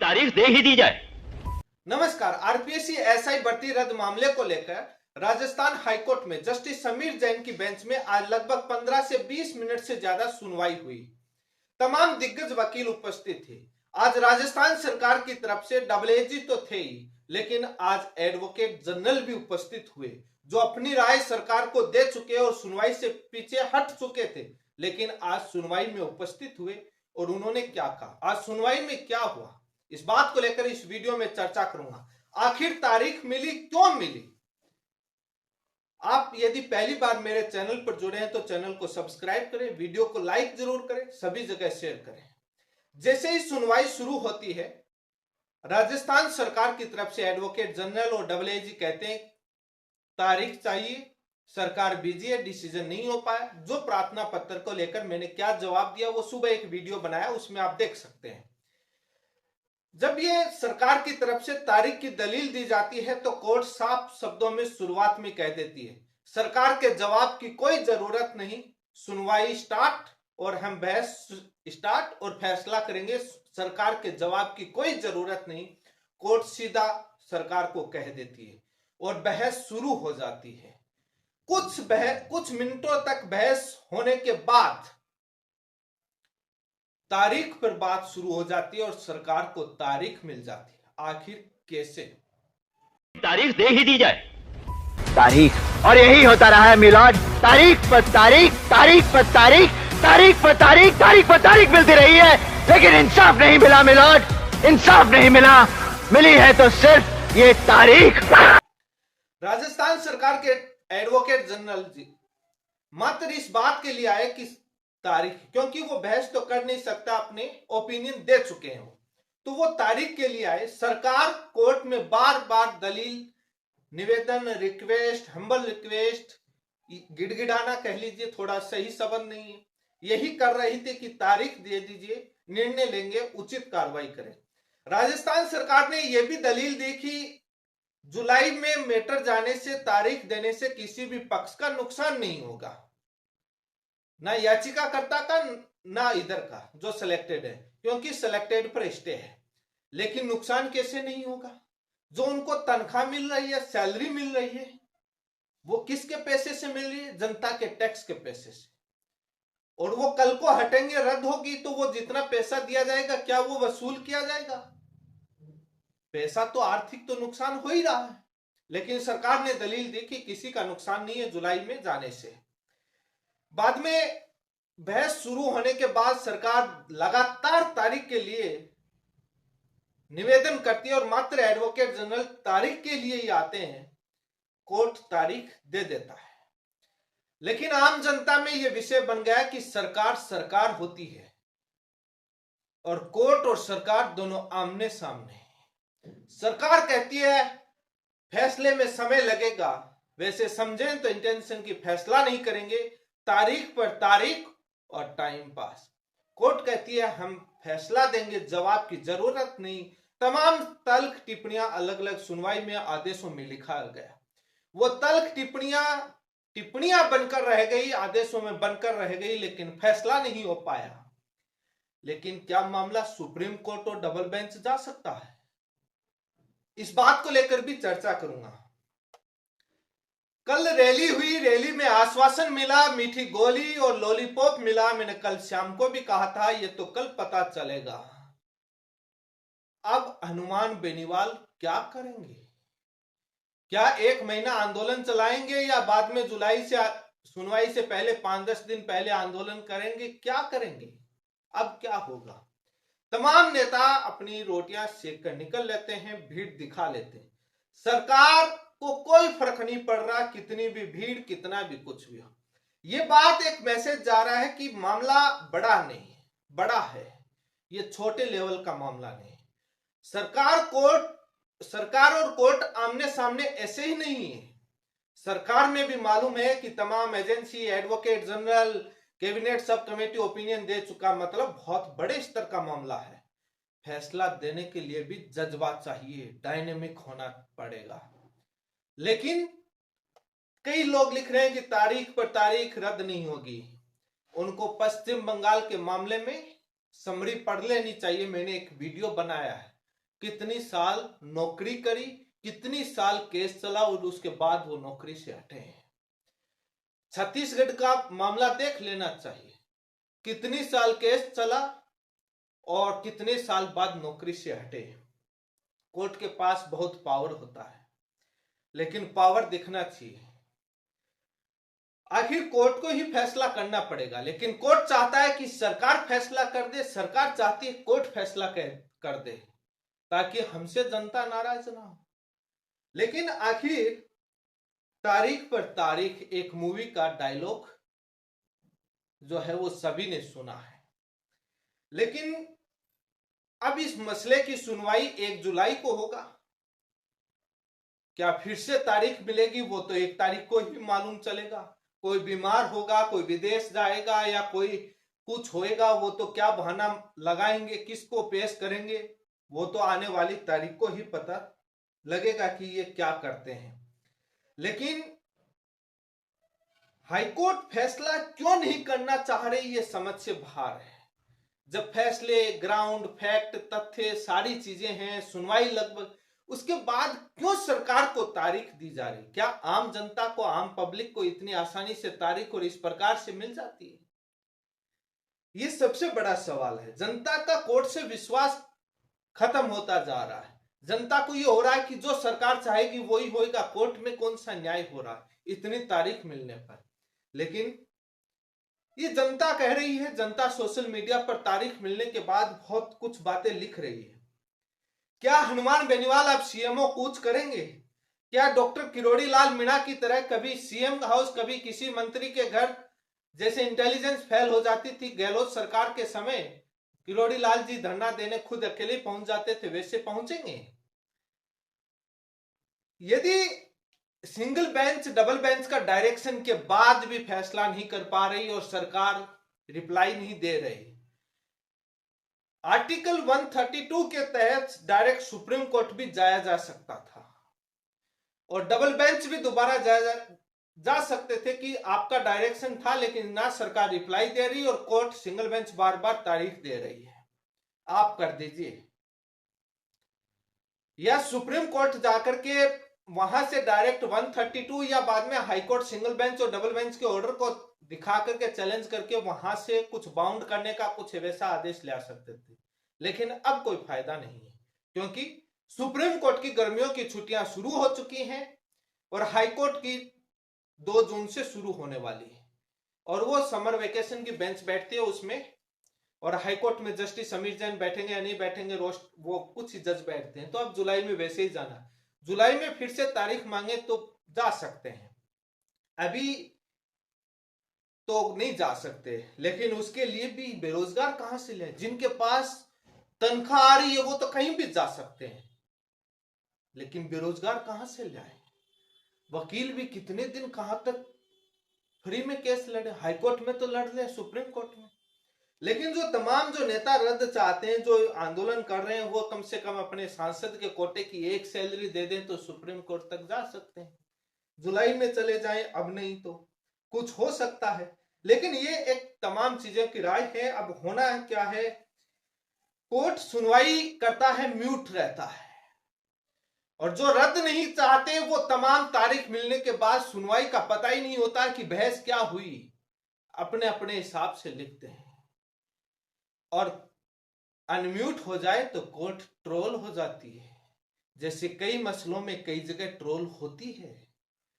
तारीख दे ही दी जाए। नमस्कार। आरपीएससी एसआई भर्ती रद्द मामले को लेकर राजस्थान हाईकोर्ट में जस्टिस समीर जैन की बेंच में आज लगभग 15 से 20 मिनट से ज्यादा सुनवाई हुई। तमाम दिग्गज वकील उपस्थित थे। आज राजस्थान सरकार की तरफ से एएजी तो थे ही, लेकिन आज एडवोकेट जनरल भी उपस्थित हुए, जो अपनी राय सरकार को दे चुके और सुनवाई से पीछे हट चुके थे, लेकिन आज सुनवाई में उपस्थित हुए। और उन्होंने क्या कहा, आज सुनवाई में क्या हुआ, इस बात को लेकर इस वीडियो में चर्चा करूंगा। आखिर तारीख मिली, क्यों मिली? आप यदि पहली बार मेरे चैनल पर जुड़े हैं तो चैनल को सब्सक्राइब करें, वीडियो को लाइक जरूर करें, सभी जगह शेयर करें। जैसे ही सुनवाई शुरू होती है, राजस्थान सरकार की तरफ से एडवोकेट जनरल और एएजी कहते हैं तारीख चाहिए, सरकार बिजी है, डिसीजन नहीं हो पाया। जो प्रार्थना पत्र को लेकर मैंने क्या जवाब दिया वो सुबह एक वीडियो बनाया, उसमें आप देख सकते हैं। जब ये सरकार की तरफ से तारीख की दलील दी जाती है तो कोर्ट साफ शब्दों में शुरुआत में कह देती है सरकार के जवाब की कोई जरूरत नहीं, सुनवाई स्टार्ट और हम बहस स्टार्ट और फैसला करेंगे, सरकार के जवाब की कोई जरूरत नहीं। कोर्ट सीधा सरकार को कह देती है और बहस शुरू हो जाती है। कुछ मिनटों तक बहस होने के बाद तारीख पर बात शुरू हो जाती है और सरकार को तारीख मिल जाती है। आखिर कैसे? तारीख दे ही दी जाए। तारीख, और यही होता रहा है मिलाद। तारीख पर तारीख, तारीख पर तारीख, तारीख पर तारीख, तारीख पर तारीख मिलती रही है, लेकिन इंसाफ नहीं मिला मिलाद, इंसाफ नहीं मिला। मिली है तो सिर्फ ये तारीख। राजस्थान सरकार के एडवोकेट जनरल जी मात्र इस बात के लिए आए कि तारीख, क्योंकि वो बहस तो कर नहीं सकता, अपने ओपिनियन दे चुके हैं तो वो तारीख के लिए आए। सरकार कोर्ट में बार बार दलील, निवेदन, रिक्वेस्ट, हम्बल रिक्वेस्ट, गिड़गिड़ाना कह लीजिए, थोड़ा सही शब्द नहीं है, यही कर रही थी कि तारीख दे दीजिए, निर्णय लेंगे, उचित कार्रवाई करें। राजस्थान सरकार ने यह भी दलील दी कि जुलाई में मैटर जाने से, तारीख देने से किसी भी पक्ष का नुकसान नहीं होगा, ना याचिकाकर्ता का ना इधर का जो सिलेक्टेड है, क्योंकि सिलेक्टेड पर स्टे है। लेकिन नुकसान कैसे नहीं होगा? जो उनको तनख्वाह मिल रही है, सैलरी मिल रही है, वो किसके पैसे से मिल रही है? जनता के टैक्स के पैसे से। और वो कल को हटेंगे, रद्द होगी तो वो जितना पैसा दिया जाएगा क्या वो वसूल किया जाएगा? पैसा तो आर्थिक तो नुकसान हो ही रहा है, लेकिन सरकार ने दलील दी कि किसी का नुकसान नहीं है जुलाई में जाने से। बाद में बहस शुरू होने के बाद सरकार लगातार तारीख के लिए निवेदन करती है और मात्र एडवोकेट जनरल तारीख के लिए ही आते हैं, कोर्ट तारीख दे देता है। लेकिन आम जनता में यह विषय बन गया कि सरकार सरकार होती है और कोर्ट और सरकार दोनों आमने सामने हैं। सरकार कहती है फैसले में समय लगेगा, वैसे समझें तो इंटेंशन की फैसला नहीं करेंगे, तारीख पर तारीख और टाइम पास। कोर्ट कहती है हम फैसला देंगे, जवाब की जरूरत नहीं। तमाम तल्ख टिप्पणियां अलग अलग सुनवाई में, आदेशों में लिखा गया। वो तल्ख टिप्पणियां बनकर रह गई, आदेशों में बनकर रह गई, लेकिन फैसला नहीं हो पाया। लेकिन क्या मामला सुप्रीम कोर्ट और डबल बेंच जा सकता है? इस बात को लेकर भी चर्चा करूंगा। कल रैली हुई, रैली में आश्वासन मिला, मीठी गोली और लॉलीपॉप मिला। मैंने कल शाम को भी कहा था ये तो कल पता चलेगा। अब हनुमान बेनीवाल क्या करेंगे? क्या 1 महीना आंदोलन चलाएंगे या बाद में जुलाई से सुनवाई से पहले 5-10 दिन पहले आंदोलन करेंगे? क्या करेंगे? अब क्या होगा? तमाम नेता अपनी रोटियां सेक कर निकल लेते हैं, भीड़ दिखा लेते हैं। सरकार को कोई फर्क नहीं पड़ रहा, कितनी भी भीड़, कितना भी कुछ भी हो। ये बात एक मैसेज जा रहा है कि मामला बड़ा नहीं, बड़ा है, ये छोटे लेवल का मामला नहीं। सरकार और कोर्ट आमने सामने ऐसे ही नहीं है। सरकार में भी मालूम है कि तमाम agency, advocate general, cabinet sub committee opinion दे चुका, मतलब बहुत बड़े स्तर का मामला है। फैसला देने के लिए भी जज्बा चाहिए, डायनेमिक होना पड़ेगा। लेकिन कई लोग लिख रहे हैं कि तारीख पर तारीख रद्द नहीं होगी। उनको पश्चिम बंगाल के मामले में समरी पढ़ लेनी चाहिए, मैंने एक वीडियो बनाया है। कितनी साल नौकरी करी, कितनी साल केस चला और उसके बाद वो नौकरी से हटे हैं। छत्तीसगढ़ का मामला देख लेना चाहिए, कितनी साल केस चला और कितने साल बाद नौकरी से हटे। कोर्ट के पास बहुत पावर होता है, लेकिन पावर दिखना चाहिए। आखिर कोर्ट को ही फैसला करना पड़ेगा, लेकिन कोर्ट चाहता है कि सरकार फैसला कर दे, सरकार चाहती है कोर्ट फैसला कर दे, ताकि हमसे जनता नाराज ना हो। लेकिन आखिर तारीख पर तारीख एक मूवी का डायलॉग जो है वो सभी ने सुना है, लेकिन अब इस मसले की सुनवाई 1 जुलाई को होगा। क्या फिर से तारीख मिलेगी, वो तो 1 तारीख को ही मालूम चलेगा। कोई बीमार होगा, कोई विदेश जाएगा या कोई कुछ होएगा, वो तो क्या बहाना लगाएंगे, किसको पेश करेंगे, वो तो आने वाली तारीख को ही पता लगेगा कि ये क्या करते हैं। लेकिन हाईकोर्ट फैसला क्यों नहीं करना चाह रही, ये समझ से बाहर है। जब फैसले, ग्राउंड, फैक्ट, तथ्य, सारी चीजें हैं, सुनवाई लगभग, उसके बाद क्यों सरकार को तारीख दी जा रही? क्या आम जनता को, आम पब्लिक को इतनी आसानी से तारीख और इस प्रकार से मिल जाती है? ये सबसे बड़ा सवाल है। जनता का कोर्ट से विश्वास खत्म होता जा रहा है। जनता को ये हो रहा है कि जो सरकार चाहेगी वही होगा, कोर्ट में कौन सा न्याय हो रहा है इतनी तारीख मिलने पर। लेकिन ये जनता कह रही है, जनता सोशल मीडिया पर तारीख मिलने के बाद बहुत कुछ बातें लिख रही है। क्या हनुमान बेनीवाल अब सीएमओ कूच करेंगे? क्या डॉक्टर किरोड़ी लाल मीणा की तरह कभी सीएम हाउस, कभी किसी मंत्री के घर, जैसे इंटेलिजेंस फेल हो जाती थी गहलोत सरकार के समय, किरोड़ी लाल जी धरना देने खुद अकेले पहुंच जाते थे, वैसे पहुंचेंगे? यदि सिंगल बेंच, डबल बेंच का डायरेक्शन के बाद भी फैसला नहीं कर पा रही और सरकार रिप्लाई नहीं दे रही, आर्टिकल 132 के तहत डायरेक्ट सुप्रीम कोर्ट भी जाया जा सकता था और डबल बेंच भी दोबारा जा सकते थे कि आपका डायरेक्शन था, लेकिन ना सरकार रिप्लाई दे रही और कोर्ट, सिंगल बेंच बार बार तारीख दे रही है, आप कर दीजिए। या सुप्रीम कोर्ट जाकर के वहां से डायरेक्ट 132 या बाद में हाईकोर्ट सिंगल बेंच और डबल बेंच के ऑर्डर को दिखा करके, चैलेंज करके वहां से कुछ बाउंड करने का कुछ वैसा आदेश ले आ सकते थे। लेकिन अब कोई फायदा नहीं है, क्योंकि सुप्रीम कोर्ट की गर्मियों की छुट्टियां शुरू हो चुकी हैं और हाईकोर्ट की 2 जून से शुरू होने वाली है और वो समर वेकेशन की बेंच बैठती है उसमें, और हाईकोर्ट में जस्टिस समीर जैन बैठेंगे या नहीं बैठेंगे, वो कुछ ही जज बैठते हैं। तो अब जुलाई में वैसे ही जाना, जुलाई में फिर से तारीख मांगे तो जा सकते हैं, अभी तो नहीं जा सकते। लेकिन उसके लिए भी बेरोजगार कहां से ले? जिनके पास तनख्वाह आ रही है वो तो कहीं भी जा सकते हैं, लेकिन बेरोजगार कहां से लाए? वकील भी कितने दिन, कहां तक फ्री में केस लड़े? हाईकोर्ट में तो लड़ ले, सुप्रीम कोर्ट में। लेकिन जो नेता रद्द चाहते हैं, जो आंदोलन कर रहे हैं, वो कम से कम अपने सांसद के कोटे की 1 सैलरी दे दें तो सुप्रीम कोर्ट तक जा सकते हैं। जुलाई में चले जाएं, अब नहीं तो कुछ हो सकता है। लेकिन ये एक तमाम चीजों की राय है। अब होना है क्या है, कोर्ट सुनवाई करता है, म्यूट रहता है, और जो रद्द नहीं चाहते वो तमाम तारीख मिलने के बाद सुनवाई का पता ही नहीं होता कि बहस क्या हुई, अपने अपने हिसाब से लिखते हैं। और अनम्यूट हो जाए तो कोर्ट ट्रोल हो जाती है, जैसे कई मसलों में कई जगह ट्रोल होती है,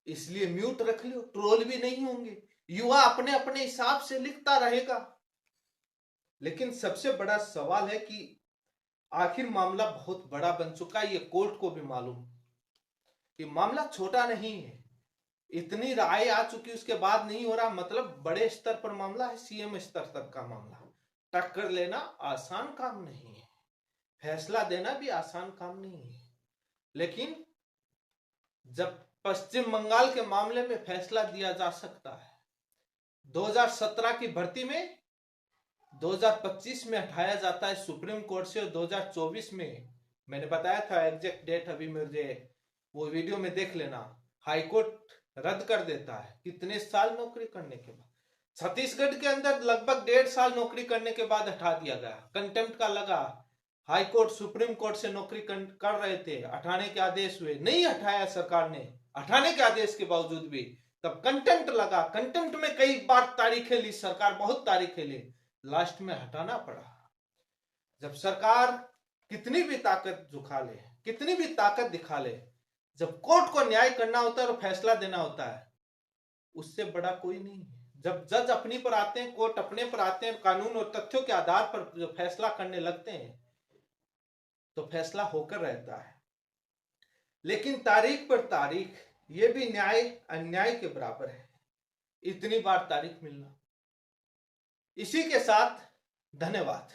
इसलिए म्यूट रख लो, ट्रोल भी नहीं होंगे, युवा अपने अपने हिसाब से लिखता रहेगा। लेकिन सबसे बड़ा सवाल है कि आखिर मामला बहुत बड़ा बन चुका है, ये कोर्ट को भी मालूम कि मामला छोटा नहीं है। इतनी राय आ चुकी, उसके बाद नहीं हो रहा, मतलब बड़े स्तर पर मामला है, सीएम स्तर तक का मामला। टक्कर लेना आसान काम नहीं है, फैसला देना भी आसान काम नहीं है। लेकिन जब पश्चिम बंगाल के मामले में फैसला दिया जा सकता है, 2017 की भर्ती में 2025 में हटाया जाता है सुप्रीम कोर्ट से, और 2024 में, मैंने बताया था एग्जैक्ट डेट, अभी मुझे वो वीडियो में देख लेना, हाईकोर्ट रद्द कर देता है। कितने साल नौकरी करने के बाद? छत्तीसगढ़ के अंदर लगभग 1.5 साल नौकरी करने के बाद हटा दिया गया, कंटेम्प्ट का लगा, हाई कोर्ट सुप्रीम कोर्ट से नौकरी कर रहे थे, हटाने के आदेश हुए, नहीं हटाया सरकार ने, हटाने के आदेश के बावजूद भी। तब कंटेम्प्ट लगा, कंटेम्प्ट में कई बार तारीखें ली सरकार, बहुत तारीखें ली, लास्ट में हटाना पड़ा। जब सरकार कितनी भी ताकत झुका ले, कितनी भी ताकत दिखा ले, जब कोर्ट को न्याय करना होता है और फैसला देना होता है, उससे बड़ा कोई नहीं है। जब जज अपनी पर आते हैं, कोर्ट अपने पर आते हैं, कानून और तथ्यों के आधार पर जो फैसला करने लगते हैं, तो फैसला होकर रहता है। लेकिन तारीख पर तारीख, ये भी न्याय अन्याय के बराबर है, इतनी बार तारीख मिलना। इसी के साथ धन्यवाद।